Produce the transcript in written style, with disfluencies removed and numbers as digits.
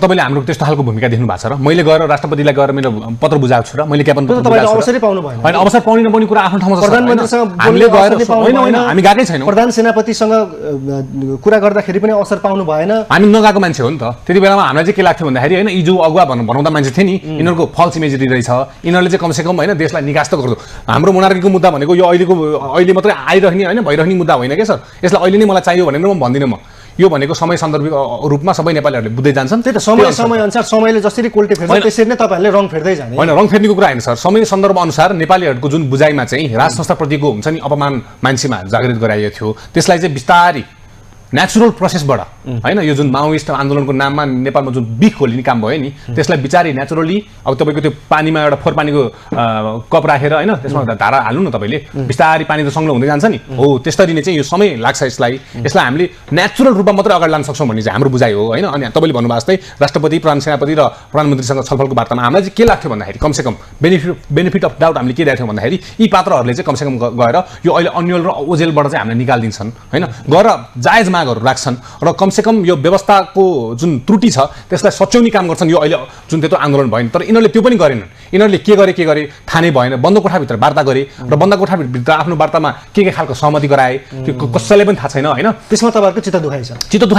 तपाईले हाम्रो त्यस्तो खालको भूमिका देख्नु भएको छ र मैले गएर राष्ट्रपतिलाई गएर मेरो पत्र बुझाएको छु र मैले ज्ञापन पत्र तपाईले अवसरै पाउनु भएन हैन अवसर पाउने नपाउने कुरा आफ्नो ठाउँमा छ प्रधानमन्त्रीसँग हामीले गएर हैन हामी गएकै छैनौं प्रधान सेनापतिसँग कुरा गर्दाखेरि पनि अवसर पाउनु भएन हामी नगएको मान्छे हो नि त त्यति बेलामा हामीलाई चाहिँ के लाग्थ्यो भन्दाखेरि हैन यी जो अगुवा भनाउँदा मान्छे थिए नि यिनीहरुको फल्स इमेजरी रहेछ यिनीहरुले चाहिँ कमसे कम हैन देशलाई निकास त गर्दो हाम्रो मोनार्कीको मुद्दा भनेको यो अहिले मात्रै आइरहने हैन भइरहने मुद्दा होइन के सर यसलाई अहिले नै मलाई चाहियो भनेर म भन्दिन म यो भनेको समय सन्दर्भिक रूपमा सबै नेपालीहरुले बुझ्दै जान्छन् त्यही त समय अनुसार समयले जसरी कोल्टे फेर्छ त्यसरी नै तपाईहरुले रङ फेर्दै जाने हैन रङ फेर्नेको कुरा हैन सर समय सन्दर्भ अनुसार नेपालीहरुको जुन बुझाइमा चाहिँ राज संस्था प्रतिको हुन्छ नि अपमान मान्छेमा जागृत गराइएको थियो त्यसलाई चाहिँ बिस्तारै नेचुरल प्रोसेसबाट हैन यो जुन माओइस्ट आन्दोलनको नाममा नेपालमा जुन बिख खोलिने काम भयो नि त्यसलाई बिचारी नेचुरली अब तपाईको त्यो पानीमा एउटा फोहोर पानीको कप राखेर हैन त्यसमा धारा हाल्नु न तपाईले बिस्तारै पानी त संग्रह हुँदै जान्छ नि हो त्यसरी नै चाहिँ यो समय लाग्छ यसलाई हामीले नेचुरल रूपमा मात्र अगाडि लान सक्छौं भन्ने चाहिँ हाम्रो बुझाइ हो हैन अनि तपाईले भन्नुभएको जस्तै राष्ट्रपति प्रधान सेनापति र प्रधानमन्त्रीसँग छलफलको वार्तामा हामीलाई चाहिँ के लाग्थ्यो भन्दाखेरि कमसे कम बेनिफिट अफ डाउट हामीले के दिएको थियौं भन्दाखेरि यी पात्रहरूले चाहिँ कमसे कम गएर यो अहिले अन्यल र ओजेलबाट चाहिँ हामीले निकाल्दिन्छन् हैन गएर जायज मागहरु राख्छन् र कमसे कम यो व्यवस्थाको जुन त्रुटि छ त्यसलाई सच्याउने काम गर्छन् यो अहिले जुन त्यत्रो आन्दोलन भयो तर यिनीहरुले त्यो पनि गरेनन् यिनीहरुले के गरे थाहा नै भएन बन्द कोठाभित्र वार्ता गरे र बन्द कोठाभित्र आफ्नो वार्तामा के खालको सहमति गराए त्यो कसैलाई पनि थाहा छैन हैन त्यसमा तपाईहरुको चित्त दुखाइ छ चित्त दुखाइ